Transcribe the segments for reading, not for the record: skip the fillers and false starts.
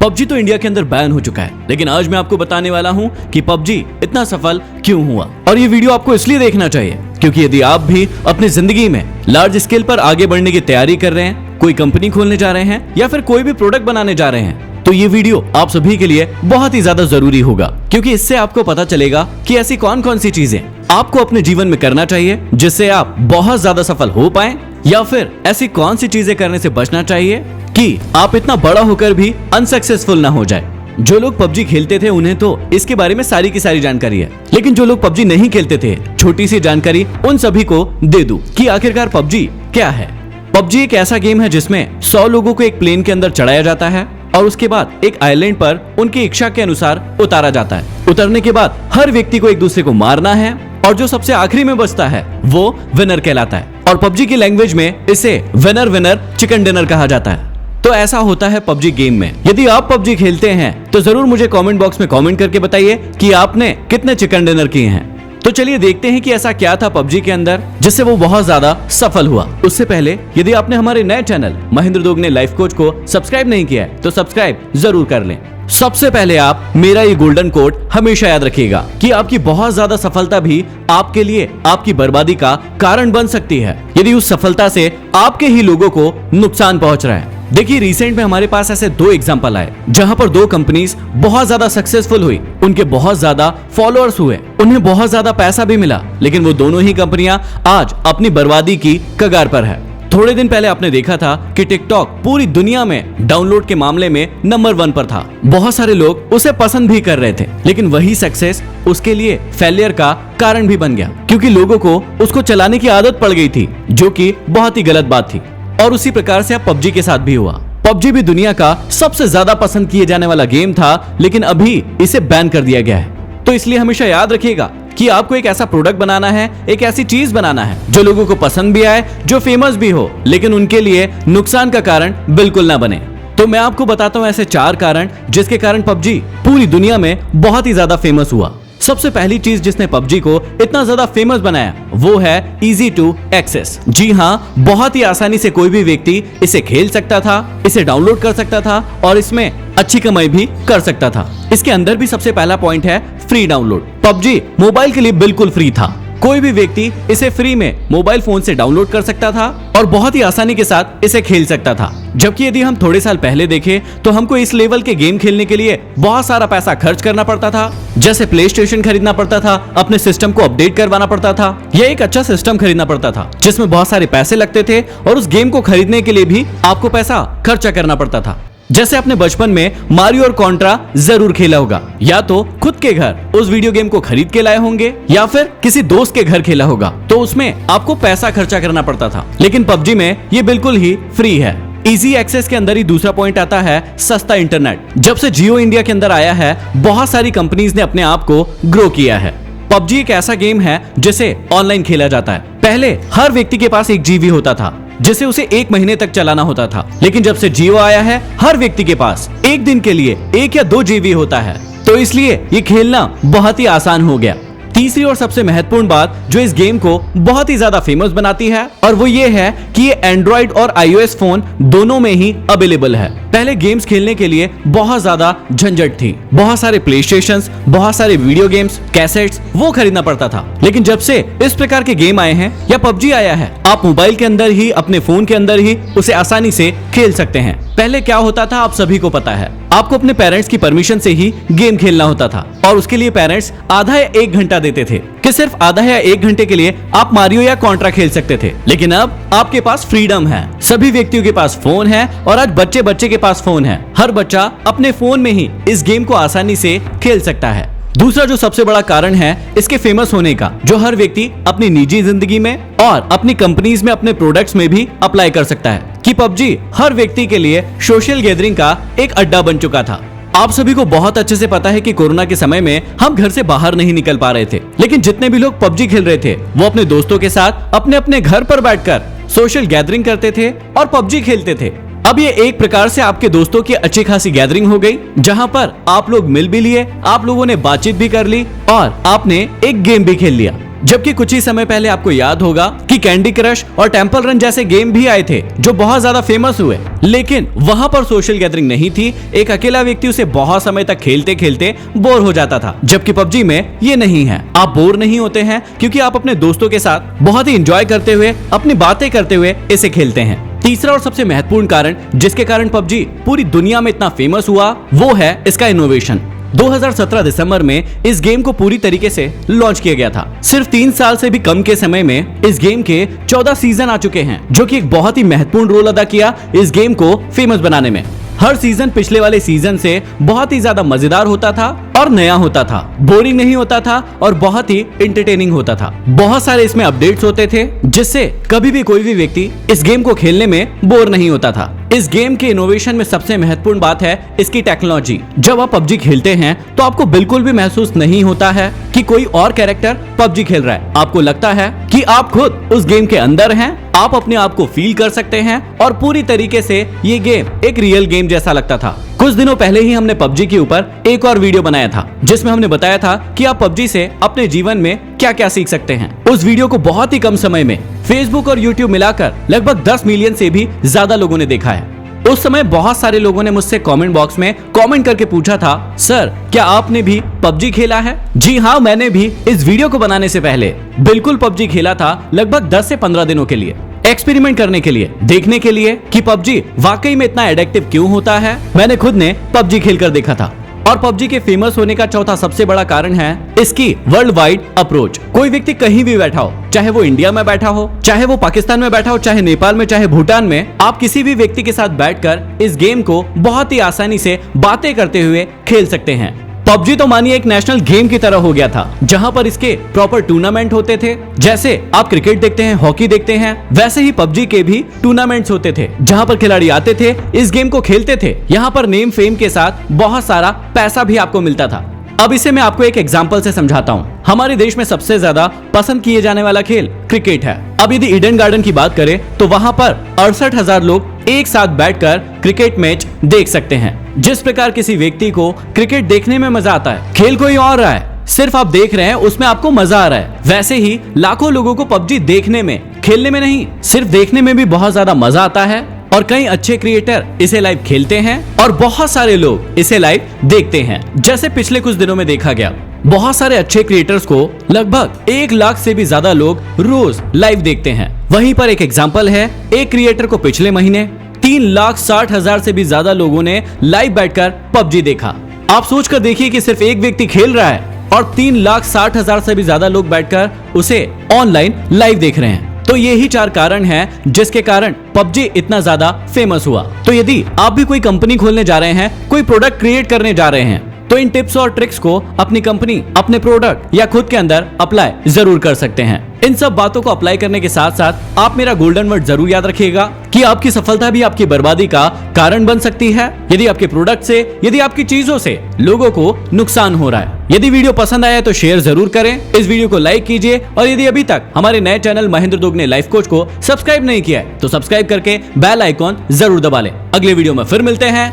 PUBG तो India के अंदर बैन हो चुका है, लेकिन आज मैं आपको बताने वाला हूँ कि पबजी इतना सफल क्यों हुआ। और ये वीडियो आपको इसलिए देखना चाहिए क्योंकि यदि आप भी अपनी जिंदगी में लार्ज स्केल पर आगे बढ़ने की तैयारी कर रहे हैं, कोई कंपनी खोलने जा रहे हैं या फिर कोई भी प्रोडक्ट बनाने जा रहे हैं, तो ये वीडियो आप सभी के लिए बहुत ही ज्यादा जरूरी होगा, क्योंकि इससे आपको पता चलेगा कि ऐसी कौन कौन सी चीजें आपको अपने जीवन में करना चाहिए जिससे आप बहुत ज्यादा सफल हो पाएं, या फिर ऐसी कौन सी चीजें करने से बचना चाहिए कि आप इतना बड़ा होकर भी अनसक्सेसफुल ना हो जाए। जो लोग पबजी खेलते थे उन्हें तो इसके बारे में सारी की सारी जानकारी है, लेकिन जो लोग पबजी नहीं खेलते थे, छोटी सी जानकारी उन सभी को दे दूं कि आखिरकार पबजी क्या है। पबजी एक ऐसा गेम है जिसमें 100 लोगों को एक प्लेन के अंदर चढ़ाया जाता है और उसके बाद एक आइलैंड पर उनकी इच्छा के अनुसार उतारा जाता है। उतरने के बाद हर व्यक्ति को एक दूसरे को मारना है और जो सबसे आखिरी में बचता है वो विनर कहलाता है। और पबजी की लैंग्वेज में इसे विनर विनर चिकन डिनर कहा जाता है। तो ऐसा होता है पबजी गेम में। यदि आप पबजी खेलते हैं तो जरूर मुझे कमेंट बॉक्स में कमेंट करके बताइए कि आपने कितने चिकन डिनर किए हैं। तो चलिए देखते हैं कि ऐसा क्या था पबजी के अंदर जिससे वो बहुत ज्यादा सफल हुआ। उससे पहले यदि आपने हमारे नए channel Mahendra Dogne life coach को सब्सक्राइब नहीं किया है तो सब्सक्राइब जरूर कर लें। सबसे पहले आप मेरा ये गोल्डन कोड हमेशा याद रखिएगा कि आपकी बहुत ज्यादा सफलता भी आपके लिए आपकी बर्बादी का कारण बन सकती है यदि उस सफलता से आपके ही लोगों को नुकसान पहुंच रहा है। देखिए, रिसेंट में हमारे पास ऐसे 2 एग्जांपल आए जहां पर 2 कंपनीज बहुत ज्यादा सक्सेसफुल हुई, उनके बहुत ज्यादा फॉलोअर्स हुए, उन्हें बहुत ज्यादा पैसा भी मिला, लेकिन वो दोनों ही कंपनियां आज अपनी बर्बादी की कगार पर है। थोड़े दिन पहले आपने देखा था कि टिकटॉक पूरी दुनिया में डाउनलोड के मामले में नंबर 1 पर था। बहुत सारे लोग उसे पसंद भी कर रहे थे, लेकिन वही सक्सेस उसके लिए फेलियर का कारण भी बन गया, क्योंकि लोगों को उसको चलाने की आदत पड़ गई थी, जो कि बहुत ही गलत बात थी। और उसी प्रकार से अब पबजी के साथ भी हुआ। पबजी भी दुनिया का सबसे ज्यादा पसंद किए जाने वाला गेम था, लेकिन अभी इसे बैन कर दिया गया है। तो इसलिए हमेशा याद रखिएगा कि आपको एक ऐसा प्रोडक्ट बनाना है, एक ऐसी चीज बनाना है जो लोगों को पसंद भी आए, जो फेमस भी हो, लेकिन उनके लिए नुकसान का कारण बिल्कुल ना बने। तो मैं आपको बताता हूं ऐसे 4 कारण जिसके कारण पबजी पूरी दुनिया में बहुत ही ज्यादा फेमस हुआ। सबसे पहली चीज जिसने पबजी को इतना ज्यादा फेमस बनाया वो है इजी टू एक्सेस। जी हाँ, बहुत ही आसानी से कोई भी व्यक्ति इसे खेल सकता था, इसे डाउनलोड कर सकता था और इसमें अच्छी कमाई भी कर सकता था। इसके अंदर भी सबसे पहला पॉइंट है फ्री डाउनलोड। पबजी मोबाइल के लिए बिल्कुल फ्री था, कोई भी व्यक्ति इसे फ्री में मोबाइल फोन से डाउनलोड कर सकता था और बहुत ही आसानी के साथ इसे खेल सकता था। जबकि यदि हम थोड़े साल पहले देखें तो हमको इस लेवल के गेम खेलने के लिए बहुत सारा पैसा खर्च करना पड़ता था, जैसे प्ले स्टेशन खरीदना पड़ता था, अपने सिस्टम को अपडेट करवाना पड़ता था, या एक अच्छा सिस्टम खरीदना पड़ता था जिसमें बहुत सारे पैसे लगते थे और उस गेम को खरीदने के लिए भी आपको पैसा खर्चा करना पड़ता था। जैसे अपने बचपन में मारियो और कॉन्ट्रा जरूर खेला होगा, या तो खुद के घर उस वीडियो गेम को खरीद के लाए होंगे या फिर किसी दोस्त के घर खेला होगा, तो उसमें आपको पैसा खर्चा करना पड़ता था। लेकिन पबजी में ये बिल्कुल ही फ्री है। इजी एक्सेस के अंदर ही दूसरा पॉइंट आता है सस्ता इंटरनेट। जब से जियो इंडिया के अंदर आया है, बहुत सारी कंपनीज ने अपने आप को ग्रो किया है। पबजी एक ऐसा गेम है जिसे ऑनलाइन खेला जाता है। पहले हर व्यक्ति के पास 1 GB होता था जिसे उसे 1 महीने तक चलाना होता था, लेकिन जब से जियो आया है हर व्यक्ति के पास 1 दिन के लिए 1 या 2 GB होता है, तो इसलिए ये खेलना बहुत ही आसान हो गया। तीसरी और सबसे महत्वपूर्ण बात जो इस गेम को बहुत ही ज्यादा फेमस बनाती है, और वो ये है कि ये एंड्रॉइड और iOS फोन दोनों में ही अवेलेबल है। पहले गेम्स खेलने के लिए बहुत ज्यादा झंझट थी, बहुत सारे प्ले स्टेशंस, बहुत सारे वीडियो गेम्स, कैसेट्स वो खरीदना पड़ता था। लेकिन जब से इस प्रकार के गेम आए हैं या पबजी आया है, आप मोबाइल के अंदर ही, अपने फोन के अंदर ही उसे आसानी से खेल सकते हैं। पहले क्या होता था आप सभी को पता है, आपको अपने पेरेंट्स की परमिशन से ही गेम खेलना होता था और उसके लिए पेरेंट्स आधा या 1 घंटा देते थे कि सिर्फ आधा या 1 घंटे के लिए आप मारियो या कॉन्ट्रा खेल सकते थे। लेकिन अब आपके पास फ्रीडम है, सभी व्यक्तियों के पास फोन है और आज बच्चे बच्चे के पास फोन है। हर बच्चा अपने फोन में ही इस गेम को आसानी से खेल सकता है। दूसरा जो सबसे बड़ा कारण है इसके फेमस होने का, जो हर व्यक्ति अपनी निजी जिंदगी में और अपनी कंपनीज में अपने प्रोडक्ट्स में भी अप्लाई कर सकता है, कि पबजी हर व्यक्ति के लिए सोशल गैदरिंग का एक अड्डा बन चुका था। आप सभी को बहुत अच्छे से पता है कि कोरोना के समय में हम घर से बाहर नहीं निकल पा रहे थे, लेकिन जितने भी लोग पबजी खेल रहे थे वो अपने दोस्तों के साथ अपने अपने घर पर बैठकर सोशल गैदरिंग करते थे और पबजी खेलते थे। अब ये एक प्रकार से आपके दोस्तों की अच्छी खासी गैदरिंग हो गई, जहां पर आप लोग मिल भी लिए, आप लोगों ने बातचीत भी कर ली और आपने एक गेम भी खेल लिया। जबकि कुछ ही समय पहले आपको याद होगा कि कैंडी क्रश और टेंपल रन जैसे गेम भी आए थे जो बहुत ज्यादा फेमस हुए, लेकिन वहां पर सोशल गैदरिंग नहीं थी। एक अकेला व्यक्ति उसे बहुत समय तक खेलते खेलते बोर हो जाता था, जबकि पबजी में ये नहीं है। आप बोर नहीं होते हैं क्योंकि आप अपने दोस्तों के साथ बहुत ही एंजॉय करते हुए, अपनी बातें करते हुए इसे खेलते हैं। तीसरा और सबसे महत्वपूर्ण कारण जिसके कारण पबजी पूरी दुनिया में इतना फेमस हुआ, वो है इसका इनोवेशन। 2017 दिसंबर में इस गेम को पूरी तरीके से लॉन्च किया गया था। सिर्फ 3 साल से भी कम के समय में इस गेम के 14 सीजन आ चुके हैं, जो कि एक बहुत ही महत्वपूर्ण रोल अदा किया इस गेम को फेमस बनाने में। हर सीजन पिछले वाले सीजन से बहुत ही ज्यादा मजेदार होता था और नया होता था, बोरिंग नहीं होता था और बहुत ही एंटरटेनिंग होता था। बहुत सारे इसमें अपडेट्स होते थे जिससे कभी भी कोई भी व्यक्ति इस गेम को खेलने में बोर नहीं होता था। इस गेम के इनोवेशन में सबसे महत्वपूर्ण बात है इसकी टेक्नोलॉजी। जब आप पबजी खेलते हैं तो आपको बिल्कुल भी महसूस नहीं होता है कि कोई और कैरेक्टर पबजी खेल रहा है। आपको लगता है कि आप खुद उस गेम के अंदर हैं, आप अपने आप को फील कर सकते हैं और पूरी तरीके से ये गेम एक रियल गेम जैसा लगता था। कुछ दिनों पहले ही हमने पबजी के ऊपर एक और वीडियो बनाया था जिसमें हमने बताया था कि आप पबजी से अपने जीवन में क्या क्या सीख सकते हैं। उस वीडियो को बहुत ही कम समय में फेसबुक और यूट्यूब मिलाकर लगभग 10 मिलियन से भी ज्यादा लोगों ने देखा है। उस समय बहुत सारे लोगों ने मुझसे कमेंट बॉक्स में कमेंट करके पूछा था, सर क्या आपने भी पबजी खेला है? जी हाँ, मैंने भी इस वीडियो को बनाने से पहले बिल्कुल पबजी खेला था, लगभग 10 से 15 दिनों के लिए, एक्सपेरिमेंट करने के लिए, देखने के लिए कि पबजी वाकई में इतना एडिक्टिव क्यों होता है। मैंने खुद ने पबजी खेलकर देखा था। और पबजी के फेमस होने का चौथा सबसे बड़ा कारण है इसकी वर्ल्ड वाइड अप्रोच। कोई व्यक्ति कहीं भी बैठा हो, चाहे वो इंडिया में बैठा हो, चाहे वो पाकिस्तान में बैठा हो, चाहे नेपाल में, चाहे भूटान में, आप किसी भी व्यक्ति के साथ बैठकर इस गेम को बहुत ही आसानी से बातें करते हुए खेल सकते हैं। पबजी तो मानिए एक नेशनल गेम की तरह हो गया था, जहां पर इसके प्रॉपर टूर्नामेंट होते थे। जैसे आप क्रिकेट देखते हैं, हॉकी देखते हैं, वैसे ही पबजी के भी टूर्नामेंट्स होते थे जहां पर खिलाड़ी आते थे, इस गेम को खेलते थे। यहाँ पर नेम फेम के साथ बहुत सारा पैसा भी आपको मिलता था। अब इसे मैं आपको एक एग्जांपल से समझाता हूँ। हमारे देश में सबसे ज्यादा पसंद किए जाने वाला खेल क्रिकेट है। अब यदि ईडन गार्डन की बात करें तो वहां पर 68,000 लोग एक साथ बैठकर क्रिकेट मैच देख सकते हैं। जिस प्रकार किसी व्यक्ति को क्रिकेट देखने में मजा आता है, खेल कोई और रहा है, सिर्फ आप देख रहे हैं, उसमें आपको मजा आ रहा है, वैसे ही लाखों लोगों को पबजी देखने में, खेलने में नहीं, सिर्फ देखने में भी बहुत ज्यादा मजा आता है। और कई अच्छे क्रिएटर इसे लाइव खेलते हैं और बहुत सारे लोग इसे लाइव देखते हैं। जैसे पिछले कुछ दिनों में देखा गया, बहुत सारे अच्छे क्रिएटर्स को लगभग 1 लाख से भी ज्यादा लोग रोज लाइव देखते हैं। वहीं पर एक एग्जांपल है, एक क्रिएटर को पिछले महीने 3,60,000 से भी ज्यादा लोगों ने लाइव बैठकर पबजी देखा। आप सोचकर देखिए कि सिर्फ एक व्यक्ति खेल रहा है और 3,60,000 से भी ज्यादा लोग बैठकर उसे ऑनलाइन लाइव देख रहे हैं। तो ये ही 4 कारण हैं जिसके कारण पबजी इतना ज्यादा फेमस हुआ। तो यदि आप भी कोई कंपनी खोलने जा रहे हैं, कोई प्रोडक्ट क्रिएट करने जा रहे हैं, तो इन टिप्स और ट्रिक्स को अपनी कंपनी, अपने प्रोडक्ट या खुद के अंदर अप्लाई जरूर कर सकते हैं। इन सब बातों को अप्लाई करने के साथ साथ आप मेरा गोल्डन वर्ड जरूर याद रखिएगा कि आपकी सफलता भी आपकी बर्बादी का कारण बन सकती है यदि आपके प्रोडक्ट से, यदि आपकी चीजों से लोगों को नुकसान हो रहा है। यदि वीडियो पसंद आया तो शेयर जरूर करें, इस वीडियो को लाइक कीजिए और यदि अभी तक हमारे नए चैनल महेंद्र दुगने लाइफ कोच को सब्सक्राइब नहीं किया है तो सब्सक्राइब करके बेल आइकॉन जरूर दबा लें। अगले वीडियो में फिर मिलते हैं।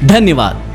धन्यवाद।